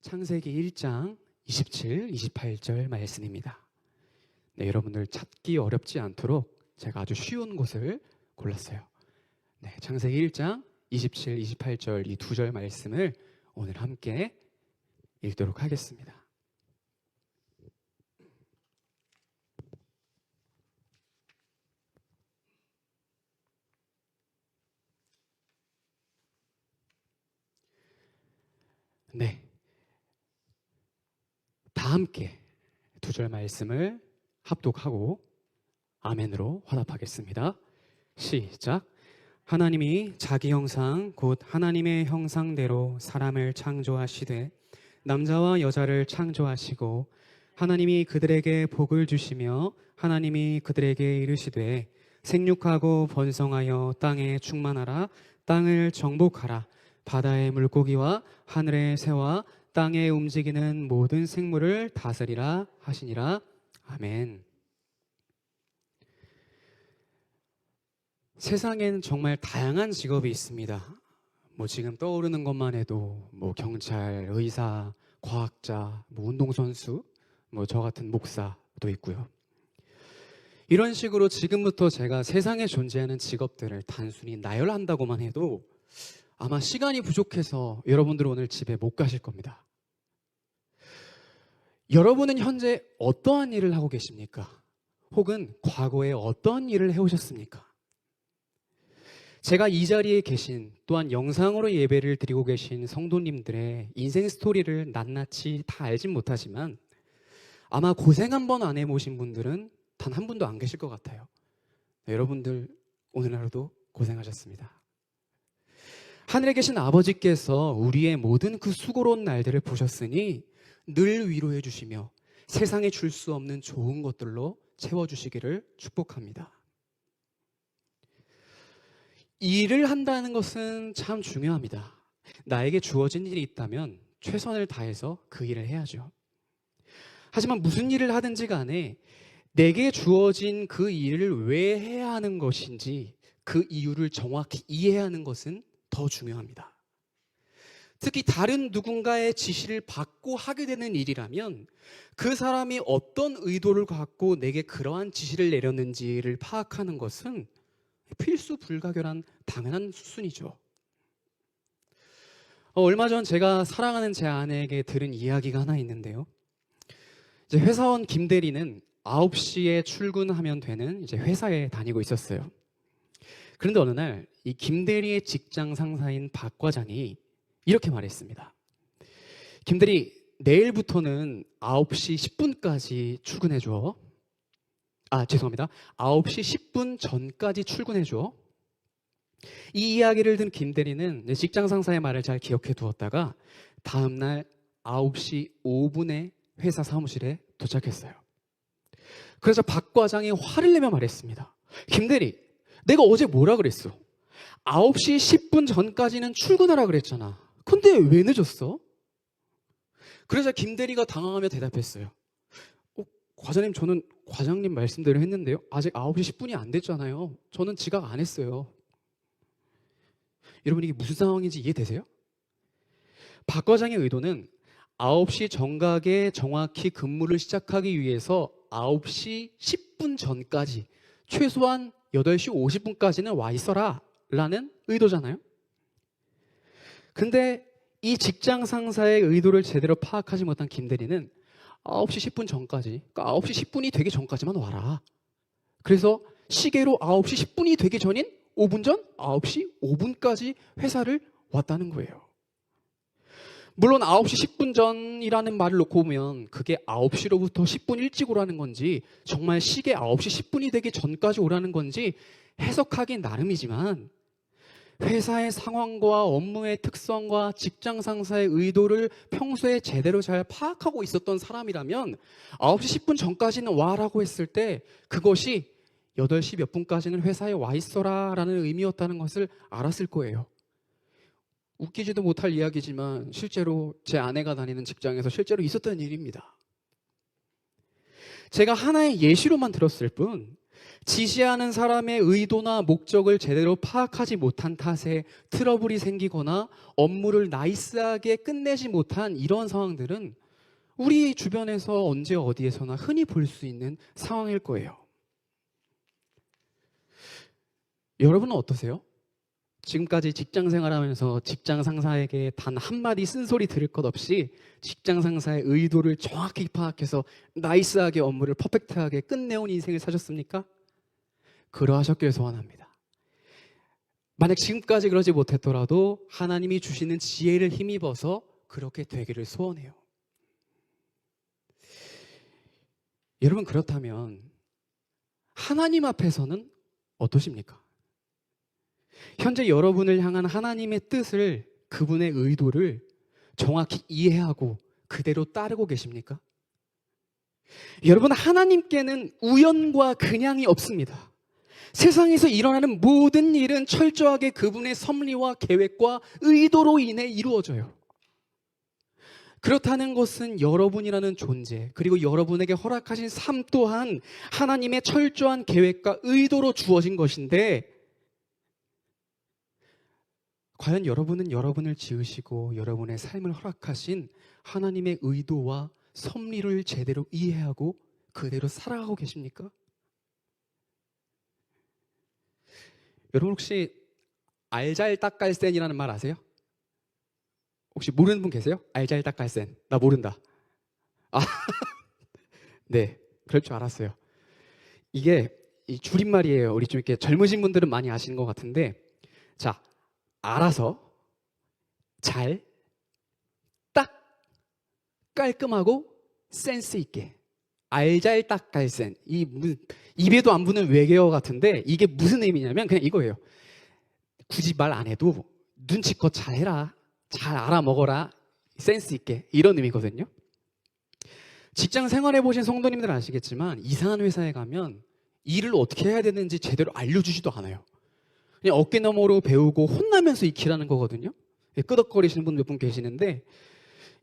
창세기 1장 27, 28절 말씀입니다. 네, 여러분들 찾기 어렵지 않도록 제가 아주 쉬운 곳을 골랐어요. 네, 창세기 1장 27, 28절 이 두 절 말씀을 오늘 함께 읽도록 하겠습니다. 네, 다 함께 두 절 말씀을 합독하고 아멘으로 화답하겠습니다. 시작. 하나님이 자기 형상 곧 하나님의 형상대로 사람을 창조하시되 남자와 여자를 창조하시고 하나님이 그들에게 복을 주시며 하나님이 그들에게 이르시되 생육하고 번성하여 땅에 충만하라. 땅을 정복하라. 바다의 물고기와 하늘의 새와 땅에 움직이는 모든 생물을 다스리라 하시니라. 아멘. 세상엔 정말 다양한 직업이 있습니다. 지금 떠오르는 것만 해도 경찰, 의사, 과학자, 운동선수, 저 같은 목사도 있고요. 이런 식으로 지금부터 제가 세상에 존재하는 직업들을 단순히 나열한다고만 해도 아마 시간이 부족해서 여러분들 오늘 집에 못 가실 겁니다. 여러분은 현재 어떠한 일을 하고 계십니까? 혹은 과거에 어떤 일을 해오셨습니까? 제가 이 자리에 계신 또한 영상으로 예배를 드리고 계신 성도님들의 인생 스토리를 낱낱이 다 알진 못하지만 아마 고생 한 번 안 해보신 분들은 단 한 분도 안 계실 것 같아요. 여러분들 오늘 하루도 고생하셨습니다. 하늘에 계신 아버지께서 우리의 모든 그 수고로운 날들을 보셨으니 늘 위로해 주시며 세상에 줄 수 없는 좋은 것들로 채워주시기를 축복합니다. 일을 한다는 것은 참 중요합니다. 나에게 주어진 일이 있다면 최선을 다해서 그 일을 해야죠. 하지만 무슨 일을 하든지 간에 내게 주어진 그 일을 왜 해야 하는 것인지 그 이유를 정확히 이해하는 것은 더 중요합니다. 특히 다른 누군가의 지시를 받고 하게 되는 일이라면 그 사람이 어떤 의도를 갖고 내게 그러한 지시를 내렸는지를 파악하는 것은 필수 불가결한 당연한 수순이죠. 얼마 전 제가 사랑하는 제 아내에게 들은 이야기가 하나 있는데요. 이제 회사원 김 대리는 9시에 출근하면 되는 이제 회사에 다니고 있었어요. 그런데 어느 날 이 김 대리의 직장 상사인 박 과장이 이렇게 말했습니다. 김 대리, 내일부터는 9시 10분까지 출근해줘. 죄송합니다. 9시 10분 전까지 출근해줘. 이 이야기를 든 김 대리는 직장 상사의 말을 잘 기억해 두었다가 다음날 9시 5분에 회사 사무실에 도착했어요. 그래서 박 과장이 화를 내며 말했습니다. 김 대리, 내가 어제 뭐라 그랬어? 9시 10분 전까지는 출근하라 그랬잖아. 근데 왜 늦었어? 그래서 김 대리가 당황하며 대답했어요. 과장님, 저는 과장님 말씀대로 했는데요. 아직 9시 10분이 안 됐잖아요. 저는 지각 안 했어요. 여러분, 이게 무슨 상황인지 이해되세요? 박 과장의 의도는 9시 정각에 정확히 근무를 시작하기 위해서 9시 10분 전까지 최소한 8시 50분까지는 와 있어라 라는 의도잖아요. 근데 이 직장 상사의 의도를 제대로 파악하지 못한 김 대리는 9시 10분 전까지, 그러니까 9시 10분이 되기 전까지만 와라. 그래서 시계로 9시 10분이 되기 전인 5분 전 9시 5분까지 회사를 왔다는 거예요. 물론 9시 10분 전이라는 말을 놓고 보면 그게 9시로부터 10분 일찍 오라는 건지 정말 시계 9시 10분이 되기 전까지 오라는 건지 해석하긴 나름이지만 회사의 상황과 업무의 특성과 직장 상사의 의도를 평소에 제대로 잘 파악하고 있었던 사람이라면 9시 10분 전까지는 와라고 했을 때 그것이 8시 몇 분까지는 회사에 와 있어라 라는 의미였다는 것을 알았을 거예요. 웃기지도 못할 이야기지만 실제로 제 아내가 다니는 직장에서 실제로 있었던 일입니다. 제가 하나의 예시로만 들었을 뿐 지시하는 사람의 의도나 목적을 제대로 파악하지 못한 탓에 트러블이 생기거나 업무를 나이스하게 끝내지 못한 이런 상황들은 우리 주변에서 언제 어디에서나 흔히 볼 수 있는 상황일 거예요. 여러분은 어떠세요? 지금까지 직장 생활하면서 직장 상사에게 단 한마디 쓴소리 들을 것 없이 직장 상사의 의도를 정확히 파악해서 나이스하게 업무를 퍼펙트하게 끝내온 인생을 사셨습니까? 그러하셨길 소원합니다. 만약 지금까지 그러지 못했더라도 하나님이 주시는 지혜를 힘입어서 그렇게 되기를 소원해요. 여러분, 그렇다면 하나님 앞에서는 어떠십니까? 현재 여러분을 향한 하나님의 뜻을, 그분의 의도를 정확히 이해하고 그대로 따르고 계십니까? 여러분, 하나님께는 우연과 그냥이 없습니다. 세상에서 일어나는 모든 일은 철저하게 그분의 섭리와 계획과 의도로 인해 이루어져요. 그렇다는 것은 여러분이라는 존재, 그리고 여러분에게 허락하신 삶 또한 하나님의 철저한 계획과 의도로 주어진 것인데, 과연 여러분은 여러분을 지으시고 여러분의 삶을 허락하신 하나님의 의도와 섭리를 제대로 이해하고 그대로 살아가고 계십니까? 여러분, 혹시 알잘딱갈센이라는 말 아세요? 혹시 모르는 분 계세요? 알잘딱갈센. 나 모른다. 아, 네, 그럴 줄 알았어요. 이게 이 줄임말이에요. 우리 좀 이렇게 젊으신 분들은 많이 아시는 것 같은데, 자, 알아서, 잘, 딱, 깔끔하고 센스 있게. 알잘딱갈센. 입에도 안 붙는 외계어 같은데 이게 무슨 의미냐면 그냥 이거예요. 굳이 말 안 해도 눈치껏 잘해라, 잘 알아먹어라, 센스 있게, 이런 의미거든요. 직장 생활해 보신 성도님들은 아시겠지만 이상한 회사에 가면 일을 어떻게 해야 되는지 제대로 알려주지도 않아요. 그냥 어깨너머로 배우고 혼나면서 익히라는 거거든요. 끄덕거리시는 분 몇 분 계시는데,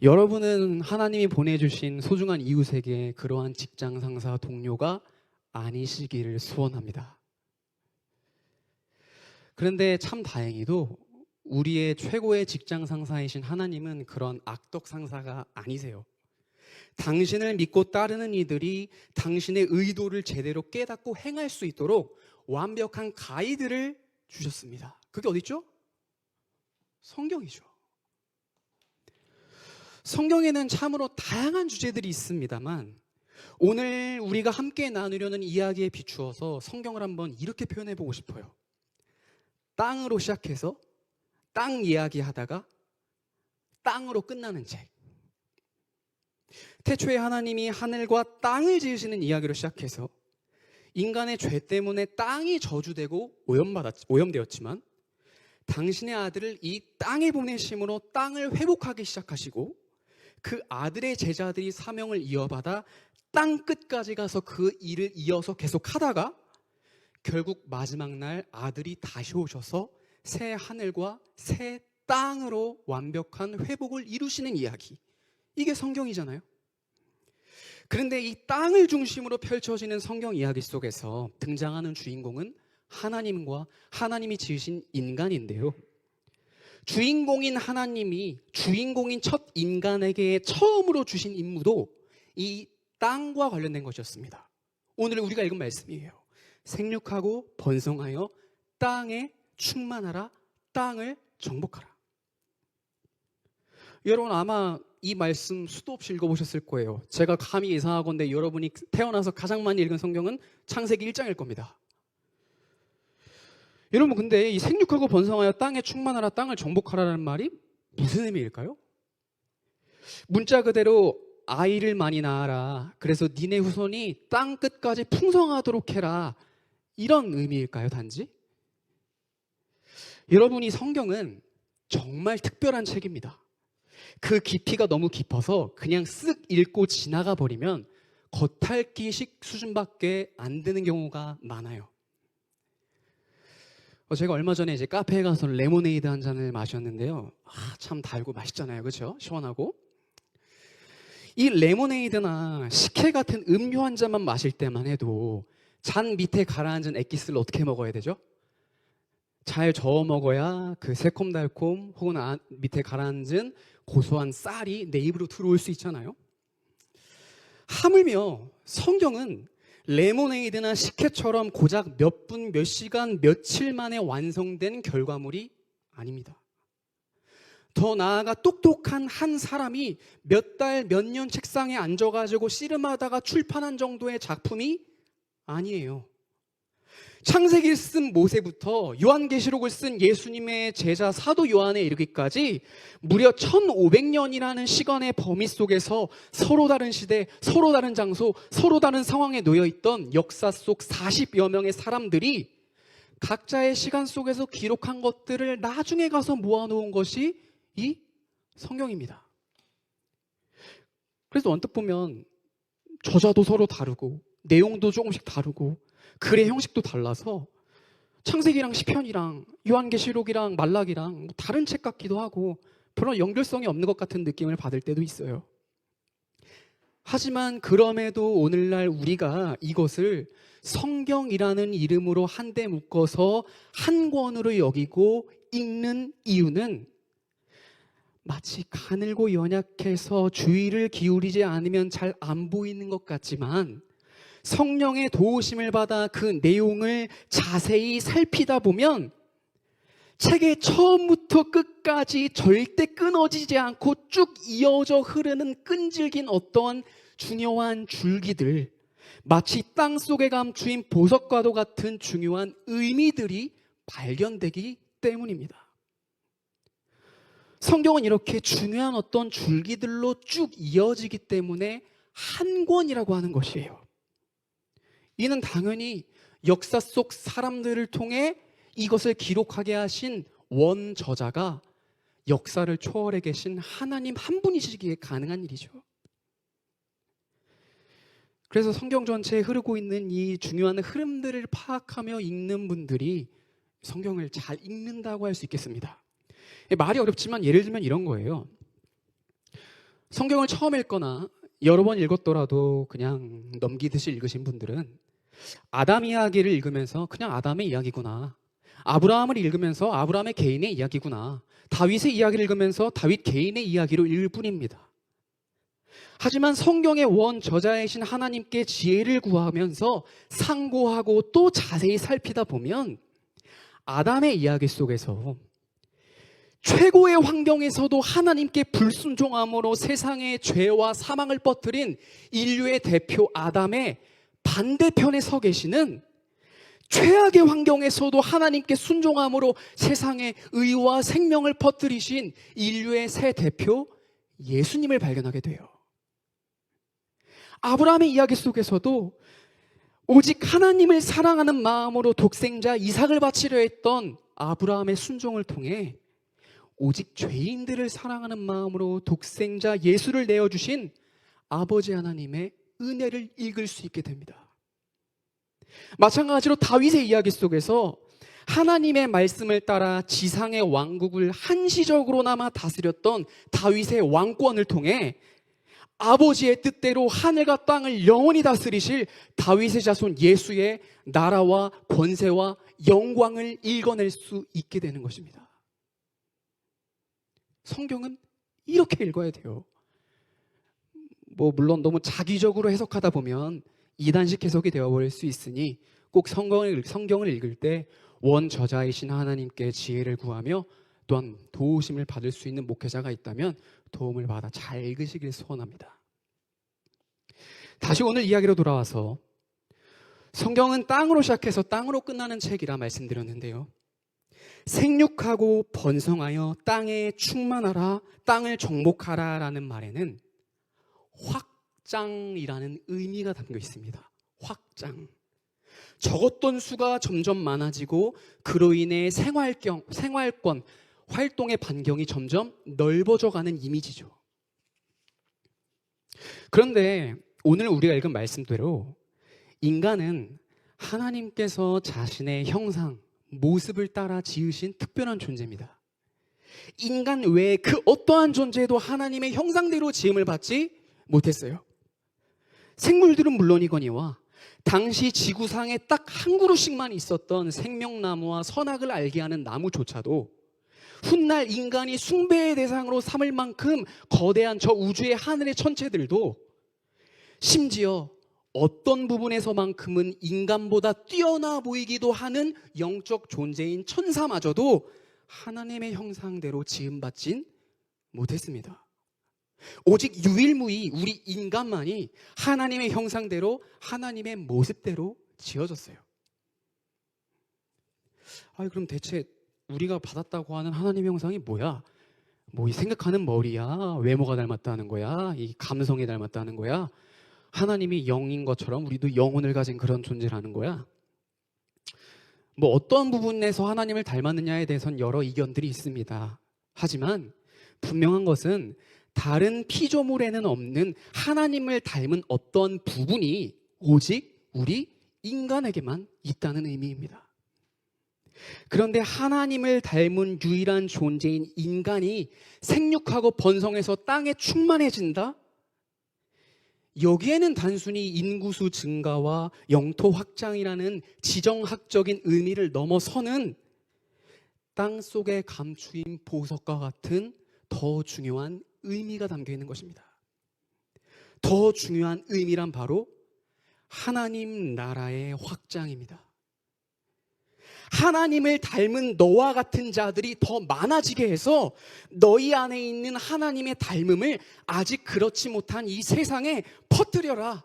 여러분은 하나님이 보내주신 소중한 이웃에게 그러한 직장 상사 동료가 아니시기를 소원합니다. 그런데 참 다행히도 우리의 최고의 직장 상사이신 하나님은 그런 악덕 상사가 아니세요. 당신을 믿고 따르는 이들이 당신의 의도를 제대로 깨닫고 행할 수 있도록 완벽한 가이드를 주셨습니다. 그게 어디 있죠? 성경이죠. 성경에는 참으로 다양한 주제들이 있습니다만 오늘 우리가 함께 나누려는 이야기에 비추어서 성경을 한번 이렇게 표현해 보고 싶어요. 땅으로 시작해서 땅 이야기하다가 땅으로 끝나는 책. 태초에 하나님이 하늘과 땅을 지으시는 이야기로 시작해서 인간의 죄 때문에 땅이 저주되고 오염되었지만 당신의 아들을 이 땅에 보내심으로 땅을 회복하기 시작하시고, 그 아들의 제자들이 사명을 이어받아 땅 끝까지 가서 그 일을 이어서 계속 하다가 결국 마지막 날 아들이 다시 오셔서 새 하늘과 새 땅으로 완벽한 회복을 이루시는 이야기. 이게 성경이잖아요. 그런데 이 땅을 중심으로 펼쳐지는 성경 이야기 속에서 등장하는 주인공은 하나님과 하나님이 지으신 인간인데요. 주인공인 하나님이 주인공인 첫 인간에게 처음으로 주신 임무도 이 땅과 관련된 것이었습니다. 오늘 우리가 읽은 말씀이에요. 생육하고 번성하여 땅에 충만하라, 땅을 정복하라. 여러분, 아마 이 말씀 수도 없이 읽어보셨을 거예요. 제가 감히 예상하건대 여러분이 태어나서 가장 많이 읽은 성경은 창세기 1장일 겁니다. 여러분, 근데 이 생육하고 번성하여 땅에 충만하라, 땅을 정복하라는 말이 무슨 의미일까요? 문자 그대로 아이를 많이 낳아라, 그래서 니네 후손이 땅 끝까지 풍성하도록 해라, 이런 의미일까요, 단지? 여러분, 이 성경은 정말 특별한 책입니다. 그 깊이가 너무 깊어서 그냥 쓱 읽고 지나가 버리면 겉핥기식 수준밖에 안 되는 경우가 많아요. 제가 얼마 전에 이제 카페에 가서 레모네이드 한 잔을 마셨는데요. 참 달고 맛있잖아요, 그렇죠? 시원하고. 이 레모네이드나 식혜 같은 음료 한 잔만 마실 때만 해도 잔 밑에 가라앉은 엑기스를 어떻게 먹어야 되죠? 잘 저어 먹어야 그 새콤달콤 혹은 밑에 가라앉은 고소한 쌀이 내 입으로 들어올 수 있잖아요. 하물며 성경은 레모네이드나 식혜처럼 고작 몇 분, 몇 시간, 며칠 만에 완성된 결과물이 아닙니다. 더 나아가 똑똑한 한 사람이 몇 달, 몇 년 책상에 앉아가지고 씨름하다가 출판한 정도의 작품이 아니에요. 창세기를 쓴 모세부터 요한계시록을 쓴 예수님의 제자 사도 요한에 이르기까지 무려 1500년이라는 시간의 범위 속에서 서로 다른 시대, 서로 다른 장소, 서로 다른 상황에 놓여있던 역사 속 40여 명의 사람들이 각자의 시간 속에서 기록한 것들을 나중에 가서 모아놓은 것이 이 성경입니다. 그래서 언뜻 보면 저자도 서로 다르고 내용도 조금씩 다르고 글의 형식도 달라서 창세기랑 시편이랑 요한계시록이랑 말라기랑 다른 책 같기도 하고 별로 연결성이 없는 것 같은 느낌을 받을 때도 있어요. 하지만 그럼에도 오늘날 우리가 이것을 성경이라는 이름으로 한데 묶어서 한 권으로 여기고 읽는 이유는 마치 가늘고 연약해서 주의를 기울이지 않으면 잘 안 보이는 것 같지만 성령의 도우심을 받아 그 내용을 자세히 살피다 보면 책의 처음부터 끝까지 절대 끊어지지 않고 쭉 이어져 흐르는 끈질긴 어떠한 중요한 줄기들, 마치 땅 속에 감추인 보석과도 같은 중요한 의미들이 발견되기 때문입니다. 성경은 이렇게 중요한 어떤 줄기들로 쭉 이어지기 때문에 한 권이라고 하는 것이에요. 이는 당연히 역사 속 사람들을 통해 이것을 기록하게 하신 원저자가 역사를 초월해 계신 하나님 한 분이시기에 가능한 일이죠. 그래서 성경 전체에 흐르고 있는 이 중요한 흐름들을 파악하며 읽는 분들이 성경을 잘 읽는다고 할 수 있겠습니다. 말이 어렵지만 예를 들면 이런 거예요. 성경을 처음 읽거나 여러 번 읽었더라도 그냥 넘기듯이 읽으신 분들은 아담 이야기를 읽으면서 그냥 아담의 이야기구나, 아브라함을 읽으면서 아브라함의 개인의 이야기구나, 다윗의 이야기를 읽으면서 다윗 개인의 이야기로 읽을 뿐입니다. 하지만 성경의 원 저자이신 하나님께 지혜를 구하면서 상고하고 또 자세히 살피다 보면 아담의 이야기 속에서 최고의 환경에서도 하나님께 불순종함으로 세상의 죄와 사망을 퍼뜨린 인류의 대표 아담의 반대편에 서 계시는 최악의 환경에서도 하나님께 순종함으로 세상에 의와 생명을 퍼뜨리신 인류의 새 대표 예수님을 발견하게 돼요. 아브라함의 이야기 속에서도 오직 하나님을 사랑하는 마음으로 독생자 이삭을 바치려 했던 아브라함의 순종을 통해 오직 죄인들을 사랑하는 마음으로 독생자 예수를 내어주신 아버지 하나님의 은혜를 읽을 수 있게 됩니다. 마찬가지로 다윗의 이야기 속에서 하나님의 말씀을 따라 지상의 왕국을 한시적으로나마 다스렸던 다윗의 왕권을 통해 아버지의 뜻대로 하늘과 땅을 영원히 다스리실 다윗의 자손 예수의 나라와 권세와 영광을 읽어낼 수 있게 되는 것입니다. 성경은 이렇게 읽어야 돼요. 물론 너무 자기적으로 해석하다 보면 이단식 해석이 되어버릴 수 있으니 꼭 성경을 읽을 때 원저자이신 하나님께 지혜를 구하며 또한 도우심을 받을 수 있는 목회자가 있다면 도움을 받아 잘 읽으시길 소원합니다. 다시 오늘 이야기로 돌아와서 성경은 땅으로 시작해서 땅으로 끝나는 책이라 말씀드렸는데요. 생육하고 번성하여 땅에 충만하라, 땅을 정복하라 라는 말에는 확장이라는 의미가 담겨 있습니다. 확장. 적었던 수가 점점 많아지고 그로 인해 생활권, 활동의 반경이 점점 넓어져가는 이미지죠. 그런데 오늘 우리가 읽은 말씀대로 인간은 하나님께서 자신의 형상, 모습을 따라 지으신 특별한 존재입니다. 인간 외에 그 어떠한 존재도 하나님의 형상대로 지음을 받지 못했어요. 생물들은 물론이거니와 당시 지구상에 딱 한 그루씩만 있었던 생명나무와 선악을 알게 하는 나무조차도 훗날 인간이 숭배의 대상으로 삼을 만큼 거대한 저 우주의 하늘의 천체들도 심지어 어떤 부분에서만큼은 인간보다 뛰어나 보이기도 하는 영적 존재인 천사마저도 하나님의 형상대로 지음받진 못했습니다. 오직 유일무이 우리 인간만이 하나님의 형상대로 하나님의 모습대로 지어졌어요. 그럼 대체 우리가 받았다고 하는 하나님의 형상이 뭐야? 뭐 이 생각하는 머리야? 외모가 닮았다는 거야? 이 감성이 닮았다는 거야? 하나님이 영인 것처럼 우리도 영혼을 가진 그런 존재라는 거야? 뭐 어떤 부분에서 하나님을 닮았느냐에 대해서는 여러 이견들이 있습니다. 하지만 분명한 것은 다른 피조물에는 없는 하나님을 닮은 어떤 부분이 오직 우리 인간에게만 있다는 의미입니다. 그런데 하나님을 닮은 유일한 존재인 인간이 생육하고 번성해서 땅에 충만해진다? 여기에는 단순히 인구수 증가와 영토 확장이라는 지정학적인 의미를 넘어서는 땅 속에 감추인 보석과 같은 더 중요한 의미가 담겨 있는 것입니다. 더 중요한 의미란 바로 하나님 나라의 확장입니다. 하나님을 닮은 너와 같은 자들이 더 많아지게 해서 너희 안에 있는 하나님의 닮음을 아직 그렇지 못한 이 세상에 퍼뜨려라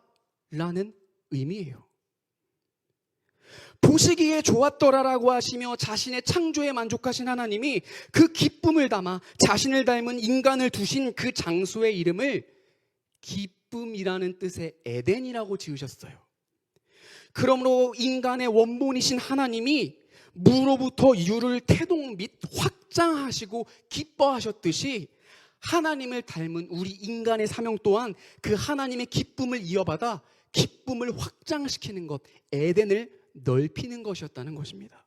라는 의미예요. 보시기에 좋았더라라고 하시며 자신의 창조에 만족하신 하나님이 그 기쁨을 담아 자신을 닮은 인간을 두신 그 장소의 이름을 기쁨이라는 뜻의 에덴이라고 지으셨어요. 그러므로 인간의 원본이신 하나님이 무로부터 유를 태동 및 확장하시고 기뻐하셨듯이 하나님을 닮은 우리 인간의 사명 또한 그 하나님의 기쁨을 이어받아 기쁨을 확장시키는 것, 에덴을 넓히는 것이었다는 것입니다.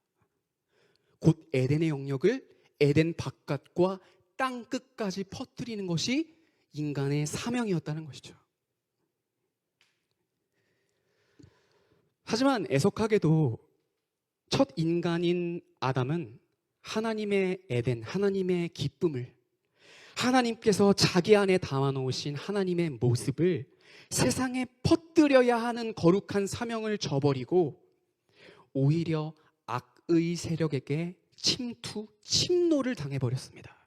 곧 에덴의 영역을 에덴 바깥과 땅 끝까지 퍼뜨리는 것이 인간의 사명이었다는 것이죠. 하지만 애석하게도 첫 인간인 아담은 하나님의 에덴, 하나님의 기쁨을, 하나님께서 자기 안에 담아놓으신 하나님의 모습을 세상에 퍼뜨려야 하는 거룩한 사명을 저버리고 오히려 악의 세력에게 침노를 당해버렸습니다.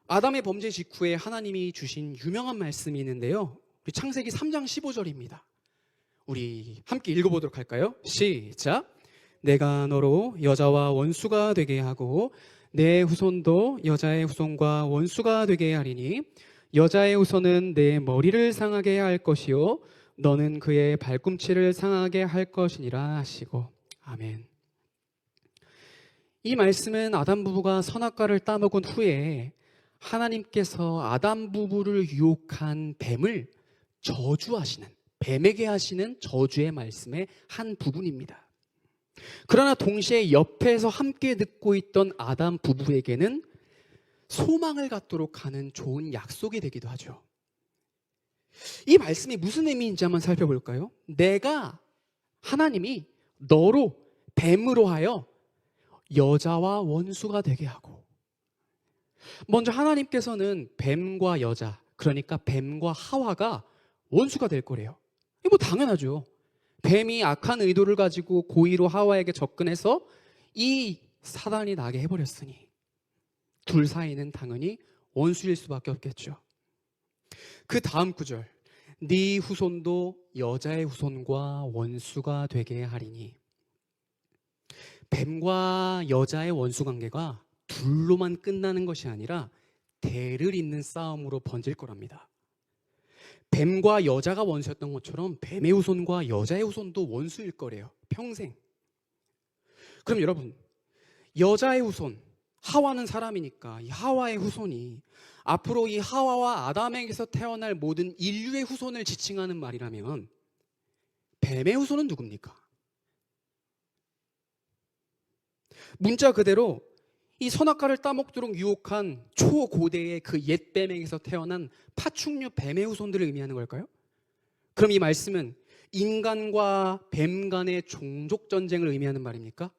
아담의 범죄 직후에 하나님이 주신 유명한 말씀이 있는데요, 우리 창세기 3장 15절입니다. 우리 함께 읽어보도록 할까요? 시작. 내가 너로 여자와 원수가 되게 하고 내 후손도 여자의 후손과 원수가 되게 하리니 여자의 후손은 내 머리를 상하게 할 것이요 너는 그의 발꿈치를 상하게 할 것이니라 하시고. 아멘. 이 말씀은 아담 부부가 선악과를 따먹은 후에 하나님께서 아담 부부를 유혹한 뱀을 저주하시는, 뱀에게 하시는 저주의 말씀의 한 부분입니다. 그러나 동시에 옆에서 함께 듣고 있던 아담 부부에게는 소망을 갖도록 하는 좋은 약속이 되기도 하죠. 이 말씀이 무슨 의미인지 한번 살펴볼까요? 내가, 하나님이 너로, 뱀으로 하여 여자와 원수가 되게 하고, 먼저 하나님께서는 뱀과 여자, 그러니까 뱀과 하와가 원수가 될 거래요. 이거 뭐 당연하죠. 뱀이 악한 의도를 가지고 고의로 하와에게 접근해서 이 사단이 나게 해버렸으니 둘 사이는 당연히 원수일 수밖에 없겠죠. 그 다음 구절, 네 후손도 여자의 후손과 원수가 되게 하리니, 뱀과 여자의 원수 관계가 둘로만 끝나는 것이 아니라 대를 잇는 싸움으로 번질 거랍니다. 뱀과 여자가 원수였던 것처럼 뱀의 후손과 여자의 후손도 원수일 거래요. 평생. 그럼 여러분, 여자의 후손, 하와는 사람이니까 이 하와의 후손이 앞으로 이 하와와 아담에게서 태어날 모든 인류의 후손을 지칭하는 말이라면 뱀의 후손은 누굽니까? 문자 그대로 이 선악과를 따먹도록 유혹한 초고대의 그 옛 뱀에게서 태어난 파충류 뱀의 후손들을 의미하는 걸까요? 그럼 이 말씀은 인간과 뱀 간의 종족 전쟁을 의미하는 말입니까?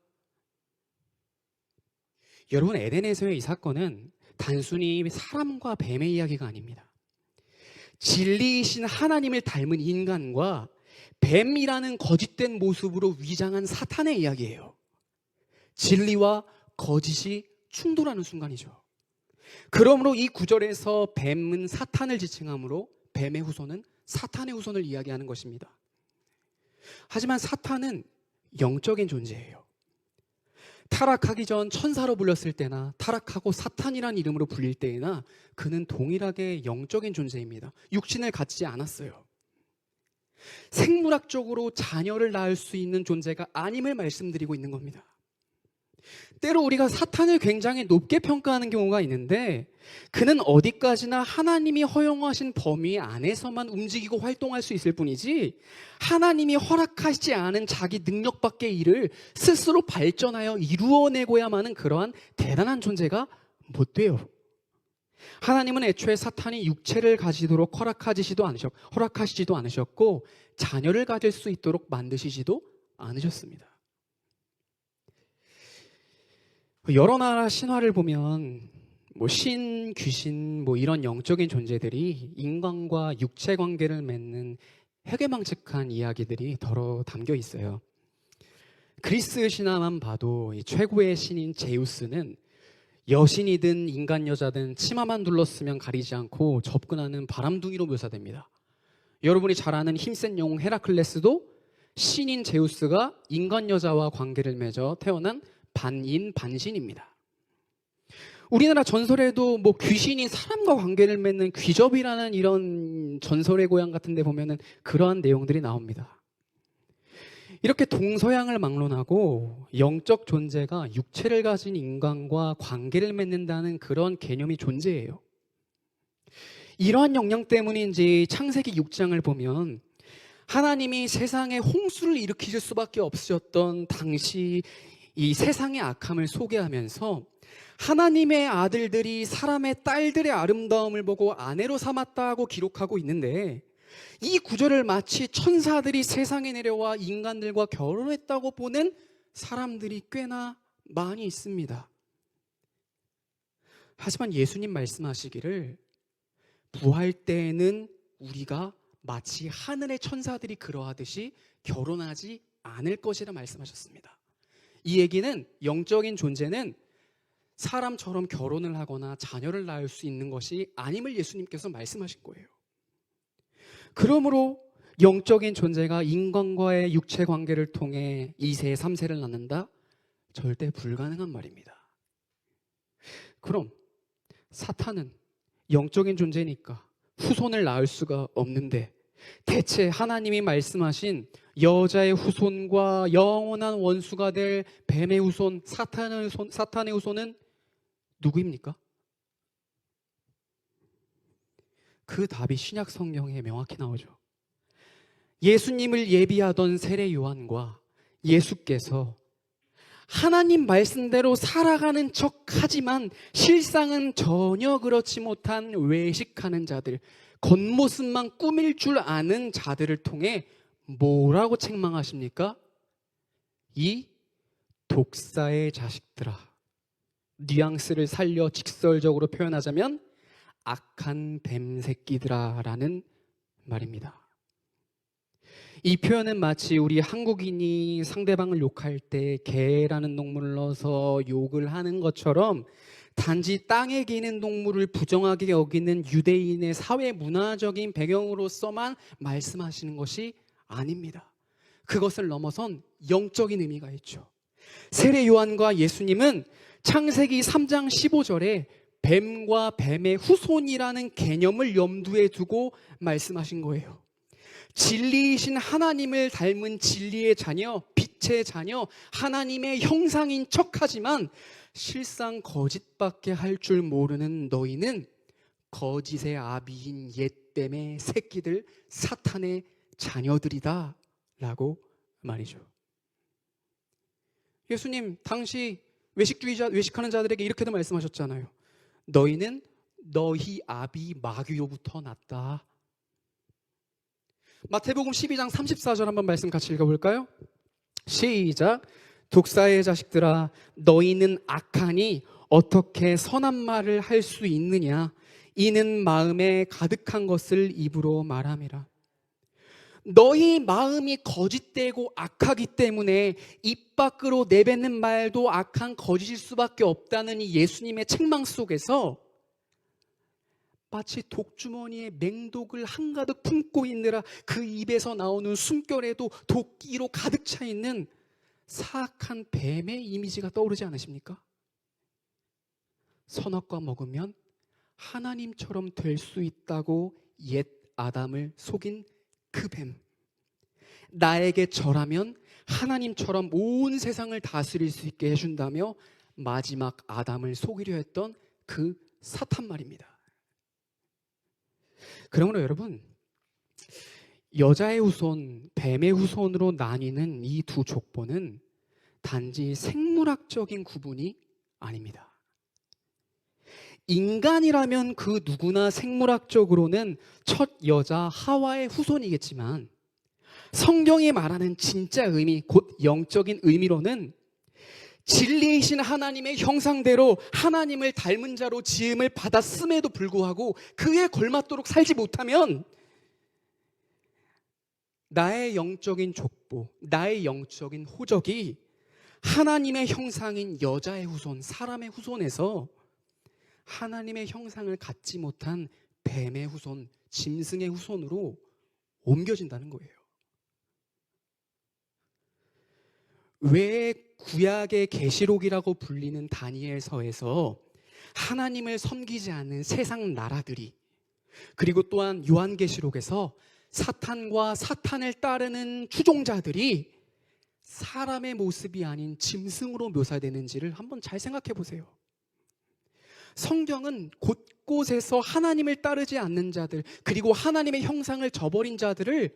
여러분, 에덴에서의 이 사건은 단순히 사람과 뱀의 이야기가 아닙니다. 진리이신 하나님을 닮은 인간과 뱀이라는 거짓된 모습으로 위장한 사탄의 이야기예요. 진리와 거짓이 충돌하는 순간이죠. 그러므로 이 구절에서 뱀은 사탄을 지칭하므로 뱀의 후손은 사탄의 후손을 이야기하는 것입니다. 하지만 사탄은 영적인 존재예요. 타락하기 전 천사로 불렸을 때나 타락하고 사탄이란 이름으로 불릴 때에나 그는 동일하게 영적인 존재입니다. 육신을 갖지 않았어요. 생물학적으로 자녀를 낳을 수 있는 존재가 아님을 말씀드리고 있는 겁니다. 때로 우리가 사탄을 굉장히 높게 평가하는 경우가 있는데 그는 어디까지나 하나님이 허용하신 범위 안에서만 움직이고 활동할 수 있을 뿐이지 하나님이 허락하시지 않은 자기 능력 밖의 일을 스스로 발전하여 이루어내고야만 하는 그러한 대단한 존재가 못 돼요. 하나님은 애초에 사탄이 육체를 가지도록 허락하시지도 않으셨고 자녀를 가질 수 있도록 만드시지도 않으셨습니다. 여러 나라 신화를 보면 신, 귀신 이런 영적인 존재들이 인간과 육체 관계를 맺는 해괴망측한 이야기들이 더러 담겨 있어요. 그리스 신화만 봐도 이 최고의 신인 제우스는 여신이든 인간 여자든 치마만 둘렀으면 가리지 않고 접근하는 바람둥이로 묘사됩니다. 여러분이 잘 아는 힘센 영웅 헤라클레스도 신인 제우스가 인간 여자와 관계를 맺어 태어난 반인 반신입니다. 우리나라 전설에도 귀신이 사람과 관계를 맺는 귀접이라는 이런 전설의 고향 같은 데 보면은 그러한 내용들이 나옵니다. 이렇게 동서양을 막론하고 영적 존재가 육체를 가진 인간과 관계를 맺는다는 그런 개념이 존재해요. 이러한 영향 때문인지 창세기 6장을 보면 하나님이 세상에 홍수를 일으키실 수밖에 없으셨던 당시 이 세상의 악함을 소개하면서 하나님의 아들들이 사람의 딸들의 아름다움을 보고 아내로 삼았다고 기록하고 있는데 이 구절을 마치 천사들이 세상에 내려와 인간들과 결혼했다고 보는 사람들이 꽤나 많이 있습니다. 하지만 예수님 말씀하시기를 부활 때에는 우리가 마치 하늘의 천사들이 그러하듯이 결혼하지 않을 것이라 말씀하셨습니다. 이 얘기는 영적인 존재는 사람처럼 결혼을 하거나 자녀를 낳을 수 있는 것이 아님을 예수님께서 말씀하신 거예요. 그러므로 영적인 존재가 인간과의 육체 관계를 통해 2세, 3세를 낳는다? 절대 불가능한 말입니다. 그럼 사탄은 영적인 존재니까 후손을 낳을 수가 없는데 대체 하나님이 말씀하신 여자의 후손과 영원한 원수가 될 뱀의 후손, 사탄의 후손은 누구입니까? 그 답이 신약 성경에 명확히 나오죠. 예수님을 예비하던 세례 요한과 예수께서 하나님 말씀대로 살아가는 척하지만 실상은 전혀 그렇지 못한 외식하는 자들, 겉모습만 꾸밀 줄 아는 자들을 통해 뭐라고 책망하십니까? 이 독사의 자식들아. 뉘앙스를 살려 직설적으로 표현하자면 악한 뱀 새끼들아 라는 말입니다. 이 표현은 마치 우리 한국인이 상대방을 욕할 때 개라는 동물을 넣어서 욕을 하는 것처럼 단지 땅에 기는 동물을 부정하게 여기는 유대인의 사회 문화적인 배경으로서만 말씀하시는 것이 아닙니다. 그것을 넘어선 영적인 의미가 있죠. 세례 요한과 예수님은 창세기 3장 15절에 뱀과 뱀의 후손이라는 개념을 염두에 두고 말씀하신 거예요. 진리이신 하나님을 닮은 진리의 자녀, 빛의 자녀, 하나님의 형상인 척하지만 실상 거짓밖에 할 줄 모르는 너희는 거짓의 아비인 옛뱀의 새끼들, 사탄의 자녀들이다 라고 말이죠. 예수님 당시 외식하는 자들에게 이렇게도 말씀하셨잖아요. 너희는 너희 아비 마귀로부터 났다. 마태복음 12장 34절 한번 말씀 같이 읽어볼까요? 시작. 독사의 자식들아, 너희는 악하니 어떻게 선한 말을 할 수 있느냐? 이는 마음에 가득한 것을 입으로 말함이라. 너희 마음이 거짓되고 악하기 때문에 입 밖으로 내뱉는 말도 악한 거짓일 수밖에 없다는 이 예수님의 책망 속에서 마치 독주머니에 맹독을 한가득 품고 있느라 그 입에서 나오는 숨결에도 도끼로 가득 차 있는 사악한 뱀의 이미지가 떠오르지 않으십니까? 선악과 먹으면 하나님처럼 될 수 있다고 옛 아담을 속인 그 뱀. 나에게 절하면 하나님처럼 온 세상을 다스릴 수 있게 해준다며 마지막 아담을 속이려 했던 그 사탄 말입니다. 그러므로 여러분, 여자의 후손, 뱀의 후손으로 나뉘는 이 두 족보는 단지 생물학적인 구분이 아닙니다. 인간이라면 그 누구나 생물학적으로는 첫 여자 하와의 후손이겠지만 성경이 말하는 진짜 의미, 곧 영적인 의미로는 진리이신 하나님의 형상대로 하나님을 닮은 자로 지음을 받았음에도 불구하고 그에 걸맞도록 살지 못하면 나의 영적인 족보, 나의 영적인 호적이 하나님의 형상인 여자의 후손, 사람의 후손에서 하나님의 형상을 갖지 못한 뱀의 후손, 짐승의 후손으로 옮겨진다는 거예요. 왜 구약의 계시록이라고 불리는 다니엘서에서 하나님을 섬기지 않는 세상 나라들이, 그리고 또한 요한계시록에서 사탄과 사탄을 따르는 추종자들이 사람의 모습이 아닌 짐승으로 묘사되는지를 한번 잘 생각해 보세요. 성경은 곳곳에서 하나님을 따르지 않는 자들, 그리고 하나님의 형상을 저버린 자들을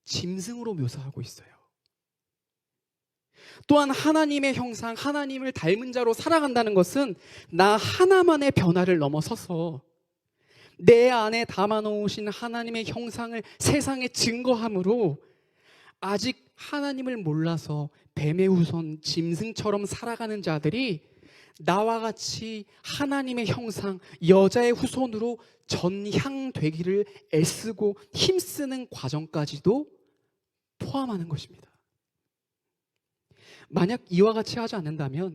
짐승으로 묘사하고 있어요. 또한 하나님의 형상, 하나님을 닮은 자로 살아간다는 것은 나 하나만의 변화를 넘어서서 내 안에 담아놓으신 하나님의 형상을 세상에 증거함으로 아직 하나님을 몰라서 뱀의 후손, 짐승처럼 살아가는 자들이 나와 같이 하나님의 형상, 여자의 후손으로 전향되기를 애쓰고 힘쓰는 과정까지도 포함하는 것입니다. 만약 이와 같이 하지 않는다면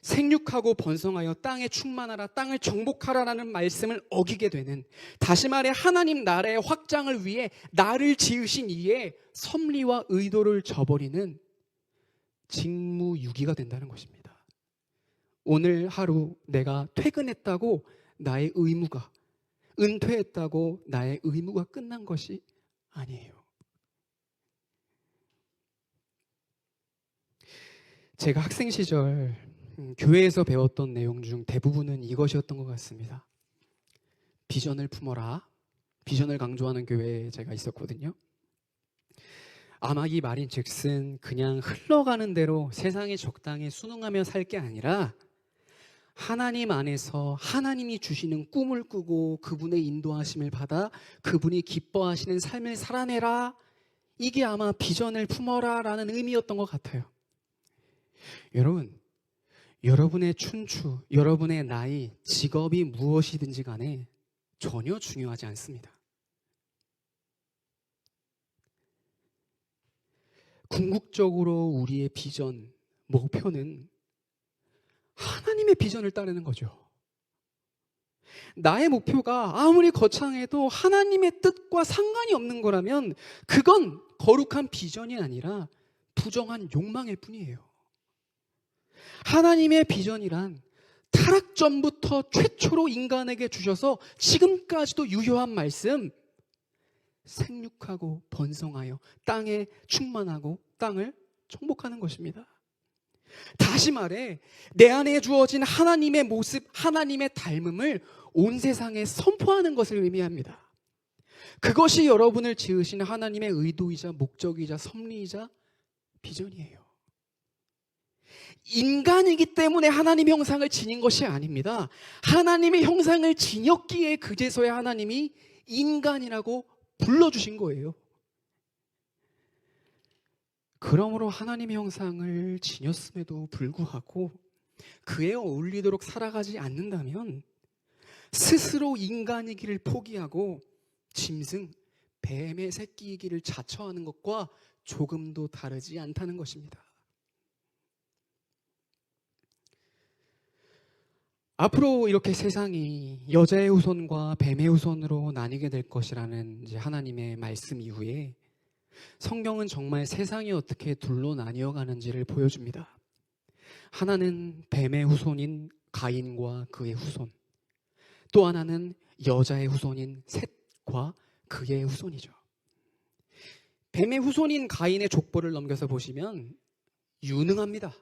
생육하고 번성하여 땅에 충만하라, 땅을 정복하라라는 말씀을 어기게 되는, 다시 말해 하나님 나라의 확장을 위해 나를 지으신 이의 섭리와 의도를 저버리는 직무유기가 된다는 것입니다. 오늘 하루 내가 퇴근했다고 나의 의무가, 은퇴했다고 나의 의무가 끝난 것이 아니에요. 제가 학생 시절 교회에서 배웠던 내용 중 대부분은 이것이었던 것 같습니다. 비전을 품어라. 비전을 강조하는 교회에 제가 있었거든요. 아마 이 말인즉슨 그냥 흘러가는 대로 세상에 적당히 순응하며 살 게 아니라 하나님 안에서 하나님이 주시는 꿈을 꾸고 그분의 인도하심을 받아 그분이 기뻐하시는 삶을 살아내라. 이게 아마 비전을 품어라 라는 의미였던 것 같아요. 여러분, 여러분의 춘추, 여러분의 나이, 직업이 무엇이든지 간에 전혀 중요하지 않습니다. 궁극적으로 우리의 비전, 목표는 하나님의 비전을 따르는 거죠. 나의 목표가 아무리 거창해도 하나님의 뜻과 상관이 없는 거라면 그건 거룩한 비전이 아니라 부정한 욕망일 뿐이에요. 하나님의 비전이란 타락 전부터 최초로 인간에게 주셔서 지금까지도 유효한 말씀, 생육하고 번성하여 땅에 충만하고 땅을 정복하는 것입니다. 다시 말해 내 안에 주어진 하나님의 모습, 하나님의 닮음을 온 세상에 선포하는 것을 의미합니다. 그것이 여러분을 지으신 하나님의 의도이자 목적이자 섭리이자 비전이에요. 인간이기 때문에 하나님의 형상을 지닌 것이 아닙니다. 하나님의 형상을 지녔기에 그제서야 하나님이 인간이라고 불러주신 거예요. 그러므로 하나님의 형상을 지녔음에도 불구하고 그에 어울리도록 살아가지 않는다면 스스로 인간이기를 포기하고 짐승, 뱀의 새끼이기를 자처하는 것과 조금도 다르지 않다는 것입니다. 앞으로 이렇게 세상이 여자의 후손과 뱀의 후손으로 나뉘게 될 것이라는 이제 하나님의 말씀 이후에 성경은 정말 세상이 어떻게 둘로 나뉘어 가는지를 보여줍니다. 하나는 뱀의 후손인 가인과 그의 후손, 또 하나는 여자의 후손인 셋과 그의 후손이죠. 뱀의 후손인 가인의 족보를 넘겨서 보시면 유능합니다.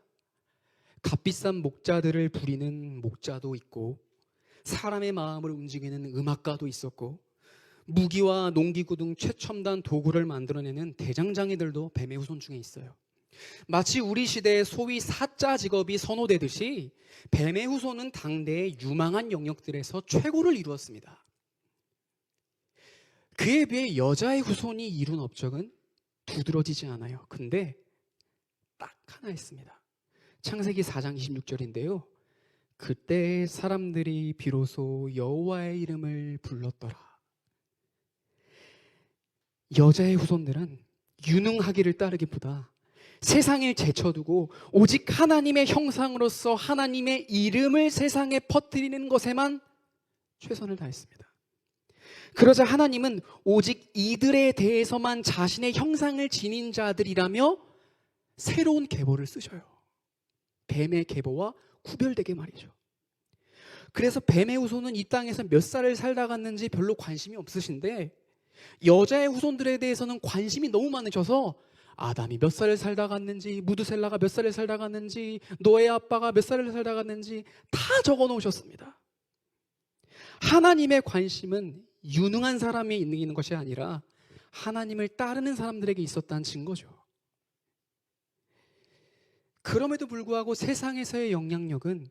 값비싼 목자들을 부리는 목자도 있고, 사람의 마음을 움직이는 음악가도 있었고, 무기와 농기구 등 최첨단 도구를 만들어내는 대장장이들도 뱀의 후손 중에 있어요. 마치 우리 시대의 소위 사자 직업이 선호되듯이 뱀의 후손은 당대의 유망한 영역들에서 최고를 이루었습니다. 그에 비해 여자의 후손이 이룬 업적은 두드러지지 않아요. 근데 딱 하나 있습니다. 창세기 4장 26절인데요. 그때 사람들이 비로소 여호와의 이름을 불렀더라. 여자의 후손들은 유능하기를 따르기보다 세상을 제쳐두고 오직 하나님의 형상으로서 하나님의 이름을 세상에 퍼뜨리는 것에만 최선을 다했습니다. 그러자 하나님은 오직 이들에 대해서만 자신의 형상을 지닌 자들이라며 새로운 계보를 쓰셔요. 뱀의 계보와 구별되게 말이죠. 그래서 뱀의 후손은 이 땅에서 몇 살을 살다 갔는지 별로 관심이 없으신데, 여자의 후손들에 대해서는 관심이 너무 많으셔서 아담이 몇 살을 살다 갔는지, 무드셀라가 몇 살을 살다 갔는지, 노의 아빠가 몇 살을 살다 갔는지 다 적어 놓으셨습니다. 하나님의 관심은 유능한 사람이 있는 것이 아니라 하나님을 따르는 사람들에게 있었다는 증거죠. 그럼에도 불구하고 세상에서의 영향력은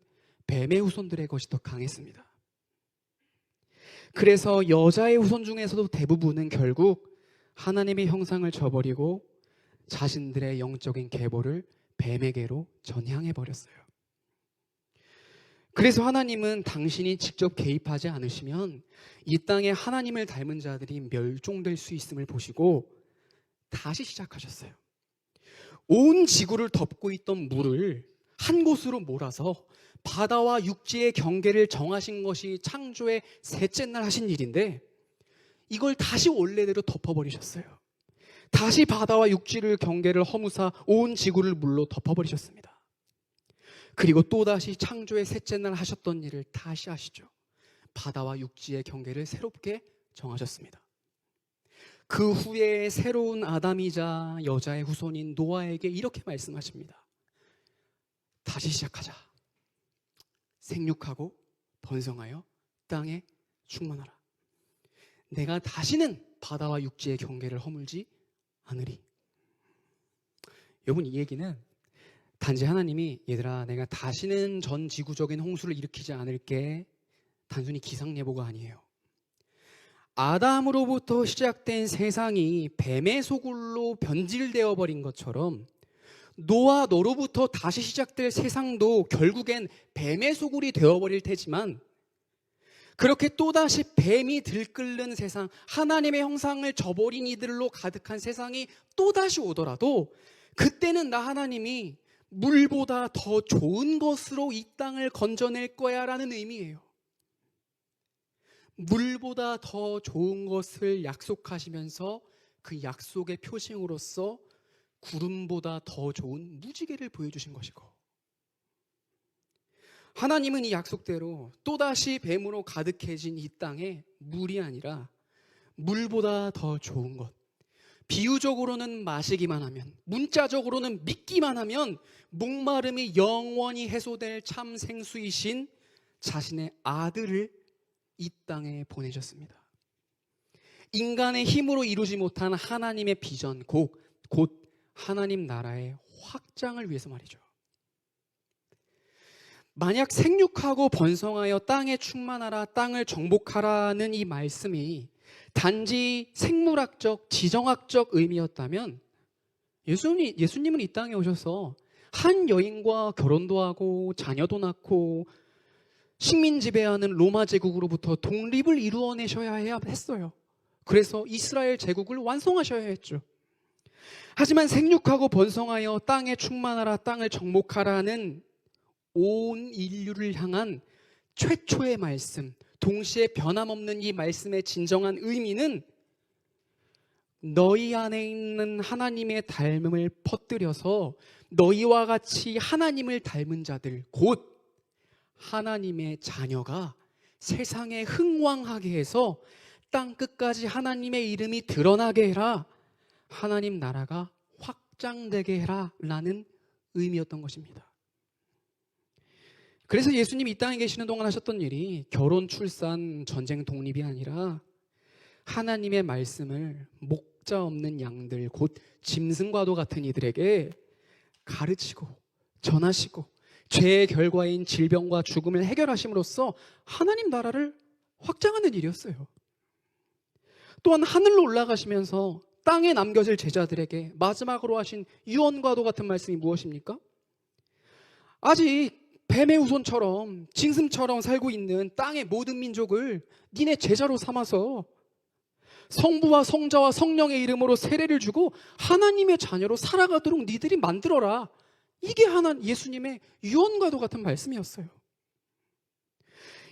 뱀의 후손들의 것이 더 강했습니다. 그래서 여자의 후손 중에서도 대부분은 결국 하나님의 형상을 저버리고 자신들의 영적인 계보를 뱀에게로 전향해 버렸어요. 그래서 하나님은 당신이 직접 개입하지 않으시면 이 땅에 하나님을 닮은 자들이 멸종될 수 있음을 보시고 다시 시작하셨어요. 온 지구를 덮고 있던 물을 한 곳으로 몰아서 바다와 육지의 경계를 정하신 것이 창조의 셋째 날 하신 일인데, 이걸 다시 원래대로 덮어버리셨어요. 다시 바다와 육지를 경계를 허무사 온 지구를 물로 덮어버리셨습니다. 그리고 또다시 창조의 셋째 날 하셨던 일을 다시 하시죠. 바다와 육지의 경계를 새롭게 정하셨습니다. 그 후에 새로운 아담이자 여자의 후손인 노아에게 이렇게 말씀하십니다. 다시 시작하자. 생육하고 번성하여 땅에 충만하라. 내가 다시는 바다와 육지의 경계를 허물지 않으리. 여러분, 이 얘기는 단지 하나님이 얘들아 내가 다시는 전 지구적인 홍수를 일으키지 않을게, 단순히 기상예보가 아니에요. 아담으로부터 시작된 세상이 뱀의 소굴로 변질되어 버린 것처럼 노아 너로부터 다시 시작될 세상도 결국엔 뱀의 소굴이 되어버릴 테지만, 그렇게 또다시 뱀이 들끓는 세상, 하나님의 형상을 저버린 이들로 가득한 세상이 또다시 오더라도 그때는 나 하나님이 물보다 더 좋은 것으로 이 땅을 건져낼 거야 라는 의미예요. 물보다 더 좋은 것을 약속하시면서 그 약속의 표징으로서 구름보다 더 좋은 무지개를 보여주신 것이고, 하나님은 이 약속대로 또다시 뱀으로 가득해진 이 땅에 물이 아니라 물보다 더 좋은 것, 비유적으로는 마시기만 하면, 문자적으로는 믿기만 하면 목마름이 영원히 해소될 참 생수이신 자신의 아들을 이 땅에 보내셨습니다. 인간의 힘으로 이루지 못한 하나님의 비전, 곧 하나님 나라의 확장을 위해서 말이죠. 만약 생육하고 번성하여 땅에 충만하라, 땅을 정복하라는 이 말씀이 단지 생물학적, 지정학적 의미였다면 예수님은 이 땅에 오셔서 한 여인과 결혼도 하고 자녀도 낳고 식민 지배하는 로마 제국으로부터 독립을 이루어내셔야 했어요. 그래서 이스라엘 제국을 완성하셔야 했죠. 하지만 생육하고 번성하여 땅에 충만하라, 땅을 정복하라는 온 인류를 향한 최초의 말씀, 동시에 변함없는 이 말씀의 진정한 의미는 너희 안에 있는 하나님의 닮음을 퍼뜨려서 너희와 같이 하나님을 닮은 자들, 곧 하나님의 자녀가 세상에 흥왕하게 해서 땅 끝까지 하나님의 이름이 드러나게 해라, 하나님 나라가 확장되게 해라 라는 의미였던 것입니다. 그래서 예수님이 이 땅에 계시는 동안 하셨던 일이 결혼, 출산, 전쟁, 독립이 아니라 하나님의 말씀을 목자 없는 양들, 곧 짐승과도 같은 이들에게 가르치고 전하시고 죄의 결과인 질병과 죽음을 해결하심으로써 하나님 나라를 확장하는 일이었어요. 또한 하늘로 올라가시면서 땅에 남겨질 제자들에게 마지막으로 하신 유언과도 같은 말씀이 무엇입니까? 아직 뱀의 후손처럼 짐승처럼 살고 있는 땅의 모든 민족을 니네 제자로 삼아서 성부와 성자와 성령의 이름으로 세례를 주고 하나님의 자녀로 살아가도록 니들이 만들어라. 이게 예수님의 유언과도 같은 말씀이었어요.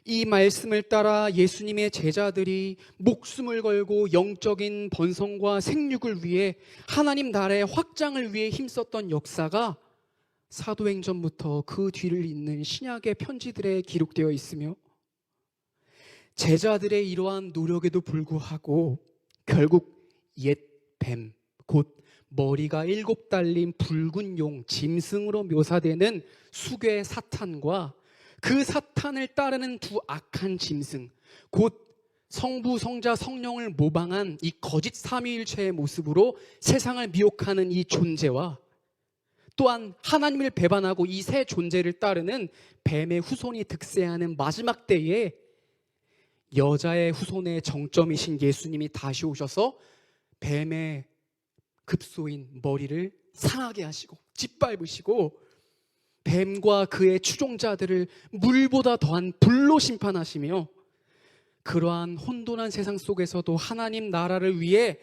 이 말씀을 따라 예수님의 제자들이 목숨을 걸고 영적인 번성과 생육을 위해 하나님 나라의 확장을 위해 힘썼던 역사가 사도행전부터 그 뒤를 잇는 신약의 편지들에 기록되어 있으며, 제자들의 이러한 노력에도 불구하고 결국 옛 뱀, 곧 머리가 7 달린 붉은 용, 짐승으로 묘사되는 수괴 사탄과 그 사탄을 따르는 두 악한 짐승, 곧 성부, 성자, 성령을 모방한 이 거짓 삼위일체의 모습으로 세상을 미혹하는 이 존재와 또한 하나님을 배반하고 이 세 존재를 따르는 뱀의 후손이 득세하는 마지막 때에 여자의 후손의 정점이신 예수님이 다시 오셔서 뱀의 급소인 머리를 상하게 하시고 짓밟으시고 뱀과 그의 추종자들을 물보다 더한 불로 심판하시며, 그러한 혼돈한 세상 속에서도 하나님 나라를 위해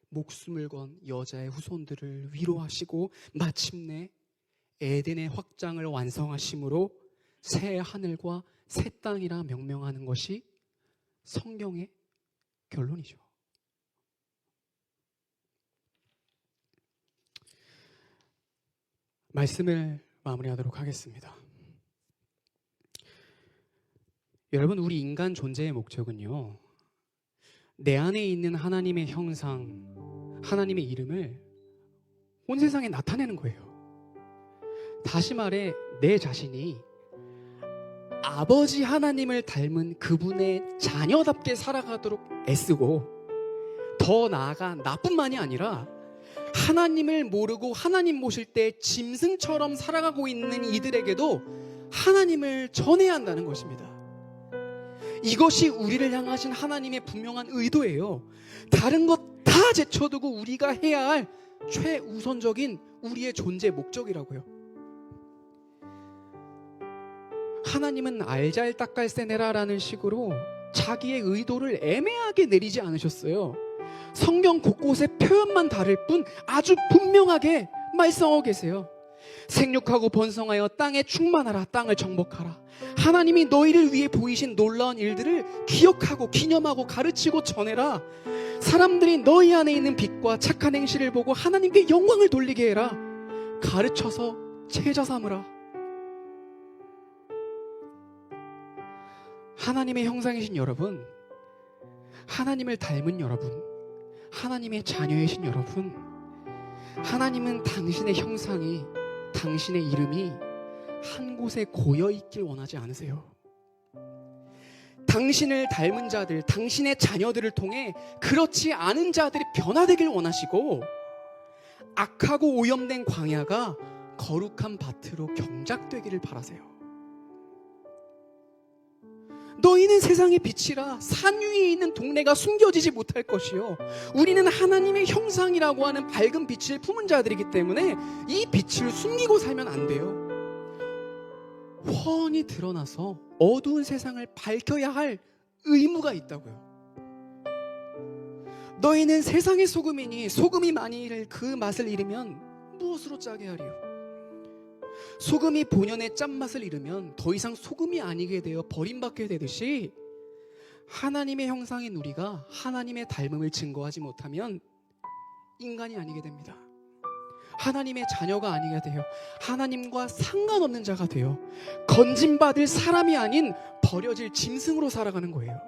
목숨을 건 여자의 후손들을 위로하시고 마침내 에덴의 확장을 완성하심으로 새 하늘과 새 땅이라 명명하는 것이 성경의 결론이죠. 말씀을 마무리하도록 하겠습니다. 여러분, 우리 인간 존재의 목적은요, 내 안에 있는 하나님의 형상, 하나님의 이름을 온 세상에 나타내는 거예요. 다시 말해, 내 자신이 아버지 하나님을 닮은 그분의 자녀답게 살아가도록 애쓰고, 더 나아가 나뿐만이 아니라 하나님을 모르고 하나님 모실 때 짐승처럼 살아가고 있는 이들에게도 하나님을 전해야 한다는 것입니다. 이것이 우리를 향하신 하나님의 분명한 의도예요. 다른 것 다 제쳐두고 우리가 해야 할 최우선적인 우리의 존재 목적이라고요. 하나님은 알잘딱갈세내라라는 식으로 자기의 의도를 애매하게 내리지 않으셨어요. 성경 곳곳에 표현만 다를 뿐 아주 분명하게 말씀하고 계세요. 생육하고 번성하여 땅에 충만하라, 땅을 정복하라. 하나님이 너희를 위해 보이신 놀라운 일들을 기억하고 기념하고 가르치고 전해라. 사람들이 너희 안에 있는 빛과 착한 행실을 보고 하나님께 영광을 돌리게 해라. 가르쳐서 제자 삼으라. 하나님의 형상이신 여러분, 하나님을 닮은 여러분, 하나님의 자녀이신 여러분, 하나님은 당신의 형상이, 당신의 이름이 한 곳에 고여있길 원하지 않으세요. 당신을 닮은 자들, 당신의 자녀들을 통해 그렇지 않은 자들이 변화되길 원하시고, 악하고 오염된 광야가 거룩한 밭으로 경작되기를 바라세요. 너희는 세상의 빛이라. 산 위에 있는 동네가 숨겨지지 못할 것이요, 우리는 하나님의 형상이라고 하는 밝은 빛을 품은 자들이기 때문에 이 빛을 숨기고 살면 안 돼요. 훤히 드러나서 어두운 세상을 밝혀야 할 의무가 있다고요. 너희는 세상의 소금이니 소금이 만일 그 맛을 잃으면 무엇으로 짜게 하리요? 소금이 본연의 짠맛을 잃으면 더 이상 소금이 아니게 되어 버림받게 되듯이, 하나님의 형상인 우리가 하나님의 닮음을 증거하지 못하면 인간이 아니게 됩니다. 하나님의 자녀가 아니게 돼요. 하나님과 상관없는 자가 돼요. 건짐받을 사람이 아닌 버려질 짐승으로 살아가는 거예요.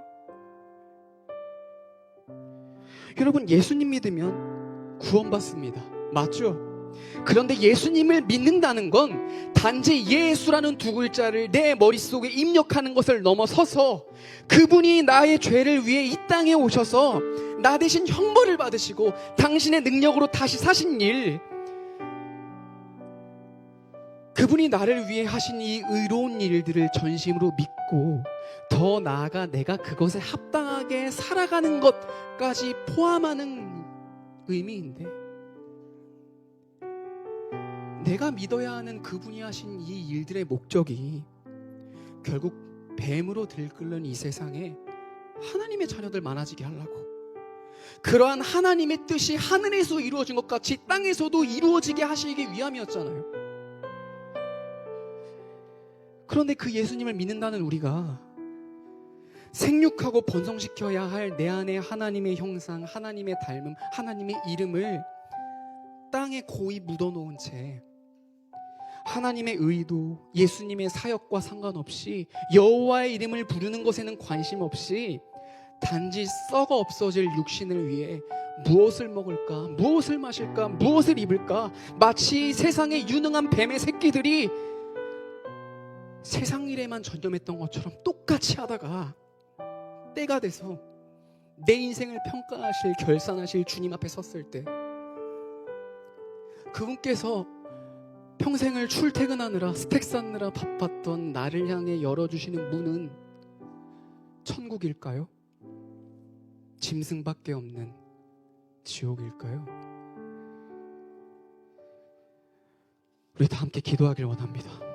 여러분, 예수님 믿으면 구원받습니다. 맞죠? 그런데 예수님을 믿는다는 건 단지 예수라는 두 글자를 내 머릿속에 입력하는 것을 넘어서서 그분이 나의 죄를 위해 이 땅에 오셔서 나 대신 형벌을 받으시고 당신의 능력으로 다시 사신 일, 그분이 나를 위해 하신 이 의로운 일들을 전심으로 믿고 더 나아가 내가 그것에 합당하게 살아가는 것까지 포함하는 의미인데, 내가 믿어야 하는 그분이 하신 이 일들의 목적이 결국 뱀으로 들끓는 이 세상에 하나님의 자녀들 많아지게 하려고, 그러한 하나님의 뜻이 하늘에서 이루어진 것 같이 땅에서도 이루어지게 하시기 위함이었잖아요. 그런데 그 예수님을 믿는다는 우리가 생육하고 번성시켜야 할 내 안에 하나님의 형상, 하나님의 닮음, 하나님의 이름을 땅에 고이 묻어놓은 채 하나님의 의도, 예수님의 사역과 상관없이 여호와의 이름을 부르는 것에는 관심 없이 단지 썩어 없어질 육신을 위해 무엇을 먹을까, 무엇을 마실까, 무엇을 입을까, 마치 세상에 유능한 뱀의 새끼들이 세상 일에만 전념했던 것처럼 똑같이 하다가 때가 돼서 내 인생을 평가하실, 결산하실 주님 앞에 섰을 때 그분께서 평생을 출퇴근하느라 스택 쌓느라 바빴던 나를 향해 열어주시는 문은 천국일까요? 짐승밖에 없는 지옥일까요? 우리 다 함께 기도하길 원합니다.